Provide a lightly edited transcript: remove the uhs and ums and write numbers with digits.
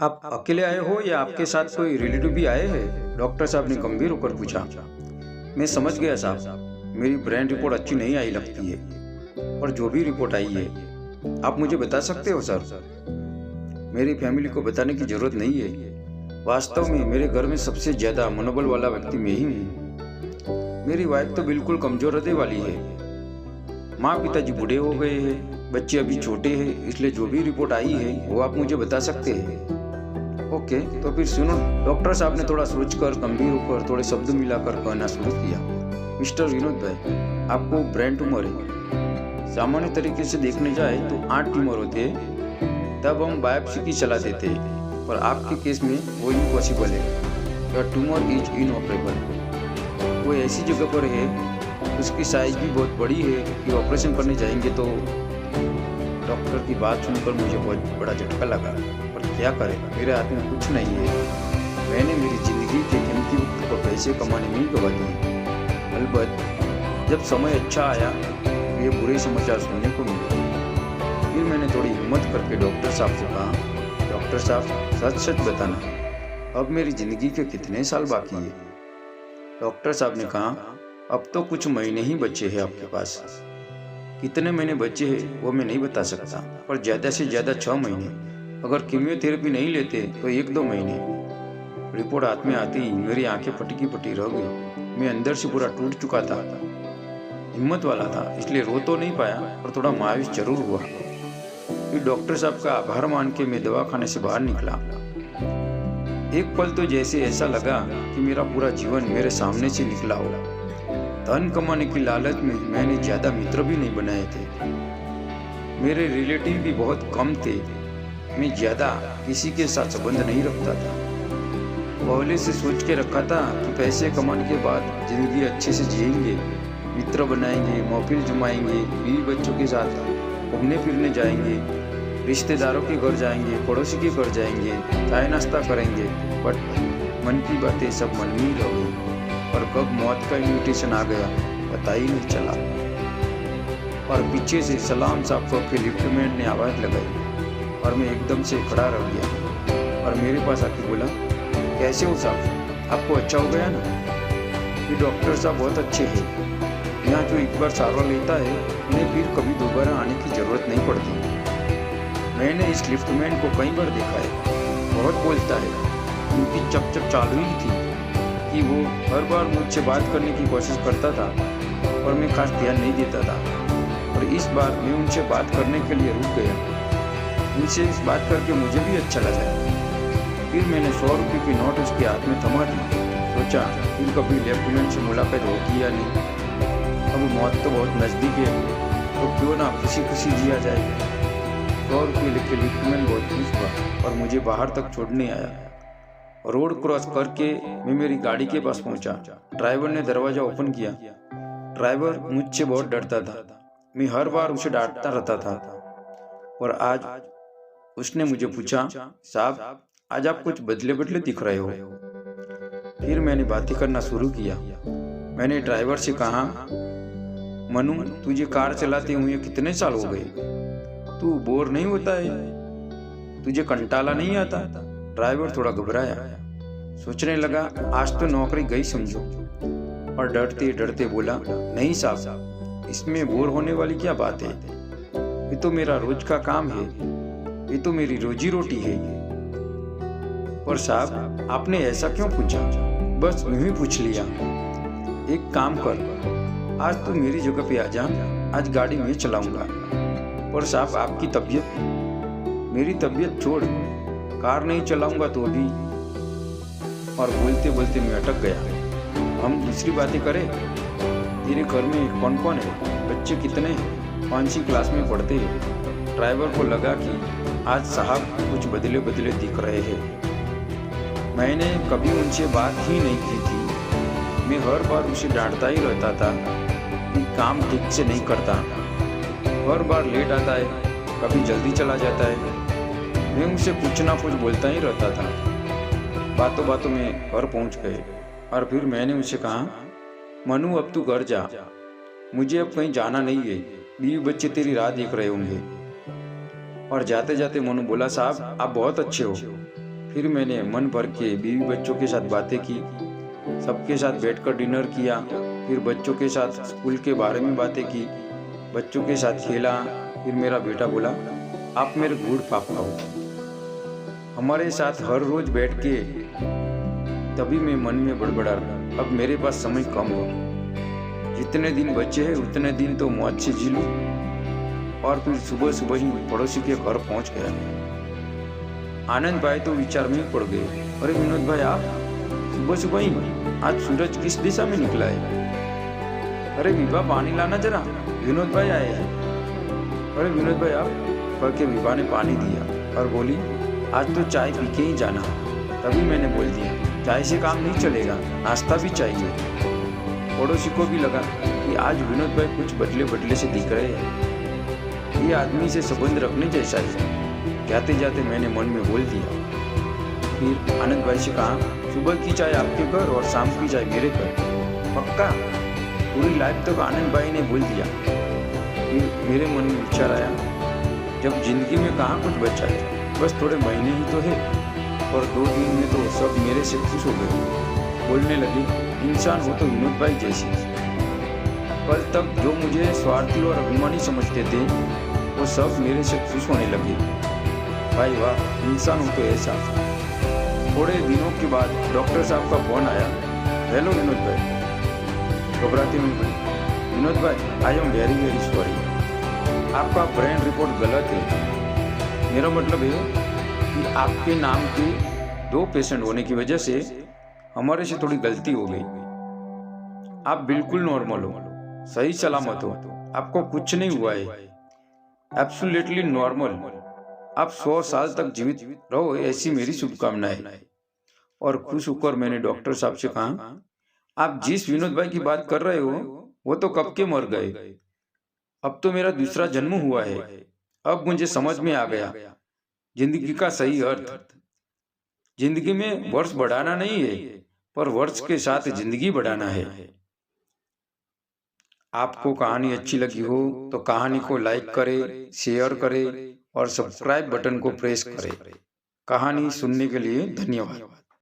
आप अकेले आए हो या आपके साथ कोई रिलेटिव भी आए हैं? डॉक्टर साहब ने गंभीर होकर पूछा। मैं समझ गया साहब, मेरी ब्रेन रिपोर्ट अच्छी नहीं आई लगती है। और जो भी रिपोर्ट आई है, आप मुझे बता सकते हो सर? मेरी फैमिली को बताने की जरूरत नहीं है। वास्तव में मेरे घर में सबसे ज्यादा मनोबल वाला व्यक्ति मैं ही हूँ। मेरी वाइफ तो बिल्कुल कमजोर हृदय वाली है। माँ पिताजी बूढ़े हो गए हैं, बच्चे अभी छोटे हैं, इसलिए जो भी रिपोर्ट आई है वो आप मुझे बता सकते हैं। ओके, तो फिर सुनो। डॉक्टर साहब ने थोड़ा सोचकर गंभीर होकर थोड़े शब्द मिलाकर कहना शुरू किया। मिस्टर विनोद भाई, आपको ब्रेन ट्यूमर है। सामान्य तरीके से देखने जाए तो 8 ट्यूमर होते हैं, तब हम बायोप्सी की सलाह देते हैं, पर आपके केस में वो इम्पॉसिबल है। The tumour is इनऑपरेबल। वो ऐसी जगह पर है, उसकी साइज भी बहुत बड़ी है कि ऑपरेशन करने जाएंगे तो। डॉक्टर की बात सुनकर मुझे बहुत बड़ा झटका लगा, पर क्या करें, मेरे हाथ में कुछ नहीं है। मैंने मेरी जिंदगी के कीमती वक्त को पैसे कमाने में ही गवा दिए। अलबत्त जब समय अच्छा आया तो ये बुरे समाचार सुनने को मिले। फिर मैंने थोड़ी हिम्मत करके डॉक्टर साहब से कहा, डॉक्टर साहब सच सच बताना, अब मेरी जिंदगी के कितने साल बाकी है? डॉक्टर साहब ने कहा, अब तो कुछ महीने ही बचे हैं आपके पास। कितने महीने बचे हैं वो मैं नहीं बता सकता, पर ज़्यादा से ज़्यादा 6 महीने। अगर कीमियोथेरेपी नहीं लेते तो 1-2 महीने। रिपोर्ट हाथ में आती ही मेरी आंखें फटी की फटी रह गई। मैं अंदर से पूरा टूट चुका था। हिम्मत वाला था, इसलिए रो तो नहीं पाया, पर थोड़ा मायूस जरूर हुआ। फिर डॉक्टर साहब का आभार मान के मैं दवाखाने से बाहर निकला। एक पल तो जैसे ऐसा लगा कि मेरा पूरा जीवन मेरे सामने से निकला हो। धन कमाने की लालच में मैंने ज्यादा मित्र भी नहीं बनाए थे। मेरे रिलेटिव भी बहुत कम थे। मैं ज्यादा किसी के साथ संबंध नहीं रखता था। पहले से सोच के रखा था कि पैसे कमाने के बाद जिंदगी अच्छे से जिएंगे, मित्र बनाएंगे, महफिल जमाएंगे, बीवी बच्चों के साथ घूमने फिरने जाएंगे, रिश्तेदारों के घर जाएंगे, पड़ोसी के घर जाएंगे, चाय नाश्ता करेंगे। बट मन की बातें सब मन में ही रह गई। और कब मौत का इन्विटेशन आ गया पता ही नहीं चला। और पीछे से सलाम साहब के लिफ्टमैन ने आवाज लगाई और मैं एकदम से खड़ा रह गया। और मेरे पास आके बोला, कैसे हो साहब, आपको अच्छा हो गया ना? ये डॉक्टर साहब बहुत अच्छे हैं। यहाँ जो एक बार सारवा लेता है उन्हें फिर कभी दोबारा आने की जरूरत नहीं पड़ती। मैंने इस लिफ्टमैन को कई बार देखा है, बहुत बोलता है। उनकी चप चालू ही थी कि वो हर बार मुझसे बात करने की कोशिश करता था, और मैं खास ध्यान नहीं देता था। और इस बार मैं उनसे बात करने के लिए रुक गया। उनसे इस बात करके मुझे भी अच्छा लगा। फिर मैंने 100 रुपये की नोट उसके हाथ में थमा दी। सोचा फिर कभी लेफ्टिनेंट से मुलाकात होगी या नहीं। अब मौत तो बहुत नज़दीक है, तो क्यों ना खुशी खुशी जिया जाए। 100 रुपये लेके लेफ्टिनेंट बहुत खुश हुआ और मुझे बाहर तक छोड़ने आया। रोड क्रॉस करके मैं मेरी गाड़ी के पास पहुंचा। ड्राइवर ने दरवाजा ओपन किया। ड्राइवर मुझसे बहुत डरता था। मैं हर बार उसे डांटता रहता था। और आज उसने मुझे पूछा, साहब आज आप कुछ बदले बदले दिख रहे हो। फिर मैंने बातें करना शुरू किया। मैंने ड्राइवर से कहा, मनु तुझे कार चलाते हुए कितने साल हो गए? तू बोर नहीं होता है? तुझे कंटाला नहीं आता? ड्राइवर थोड़ा घबराया, सोचने लगा आज तो नौकरी गई समझो। और डरते डरते बोला, नहीं साहब, इसमें बोर होने वाली क्या बात है? ये तो मेरा रोज का काम है, ये तो मेरी रोजी रोटी है। पर साहब आपने ऐसा क्यों पूछा? बस यूं ही पूछ लिया। एक काम कर, आज तू मेरी जगह पे आ जा, आज गाड़ी मैं चलाऊंगा। पर साहब आपकी तबीयत? मेरी तबीयत छोड़, कार नहीं चलाऊंगा तो भी। और बोलते बोलते मैं अटक गया। हम दूसरी बातें करें। तेरे घर में कौन कौन है? बच्चे कितने हैं? 5वीं क्लास में पढ़ते हैं। ड्राइवर को लगा कि आज साहब कुछ बदले बदले दिख रहे हैं। मैंने कभी उनसे बात ही नहीं की थी। मैं हर बार उसे डांटता ही रहता था कि काम ठीक से नहीं करता, हर बार लेट आता है, कभी जल्दी चला जाता है। मैं उसे कुछ ना कुछ बोलता ही रहता था। बातों बातों में घर पहुंच गए और फिर मैंने उसे कहा, मनु अब तू घर जा, मुझे अब कहीं जाना नहीं है, बीवी बच्चे तेरी राह देख रहे होंगे। और जाते जाते मनु बोला, साहब आप बहुत अच्छे हो, फिर मैंने मन भर के बीवी बच्चों के साथ बातें की, सबके साथ बैठकर डिनर किया, फिर बच्चों के साथ स्कूल के बारे में बातें की, बच्चों के साथ खेला। फिर मेरा बेटा बोला, आप मेरे गुड पापा हो। हमारे साथ हर रोज बैठ के तभी मैं मन में बड़बड़ा, अब मेरे पास समय कम हो, जितने दिन बचे हैं उतने दिन तो मौज से जी लूं। और फिर सुबह सुबह ही पड़ोसी के घर पहुंच गया। आनंद भाई तो विचार में पड़ गए, अरे विनोद भाई आप सुबह सुबह ही, आज सूरज किस दिशा में निकला है? अरे विभा पानी लाना जरा, विनोद भाई आए हैं। अरे विनोद भाई आप, कह के विभा ने पानी दिया और बोली, आज तो चाय पी के ही जाना। तभी मैंने बोल दिया, चाय से काम नहीं चलेगा, नाश्ता भी चाहिए। पड़ोसी को भी लगा कि आज विनोद भाई कुछ बदले बदले से दिख रहे हैं, ये आदमी से संबंध रखने जैसा है। जाते जाते मैंने मन में बोल दिया। फिर आनंद भाई से कहा, सुबह की चाय आपके घर और शाम की चाय मेरे घर, पक्का? पूरी लाइफ तक आनंद भाई ने बोल दिया। फिर मेरे मन में विचार आया, जब जिंदगी में कहाँ कुछ बचा है, बस थोड़े महीने ही तो है, और 2 दिन में तो सब मेरे से खुश हो गए। बोलने लगे, इंसान हो तो विनोद भाई जैसी। कल तक जो मुझे स्वार्थी और अभिमानी समझते थे, वो सब मेरे से खुश होने लगे। भाई वाह, इंसान हो तो ऐसा। थोड़े दिनों के बाद डॉक्टर साहब का फोन आया, हेलो विनोद भाई। घबराते हुए बोले, विनोद भाई I am very very sorry, आपका ब्रेन रिपोर्ट गलत है। मेरा मतलब है कि आपके नाम के 2 पेशेंट होने की वजह से हमारे से थोड़ी गलती हो गई। आप बिल्कुल नॉर्मल हो, सही सलामत हो, आपको कुछ नहीं हुआ है, एब्सोल्युटली नॉर्मल। आप 100 साल तक जीवित रहो, ऐसी मेरी शुभकामनाएं। और खुश होकर मैंने डॉक्टर साहब से कहा, आप जिस विनोद भाई की बात कर रहे हो वो तो कब के मर गए, अब तो मेरा दूसरा जन्म हुआ है। अब मुझे समझ में आ गया जिंदगी का सही अर्थ। जिंदगी में वर्ष बढ़ाना नहीं है, पर वर्ष के साथ जिंदगी बढ़ाना है। आपको कहानी अच्छी लगी हो तो कहानी को लाइक करें, शेयर करें और सब्सक्राइब बटन को प्रेस करें। कहानी सुनने के लिए धन्यवाद।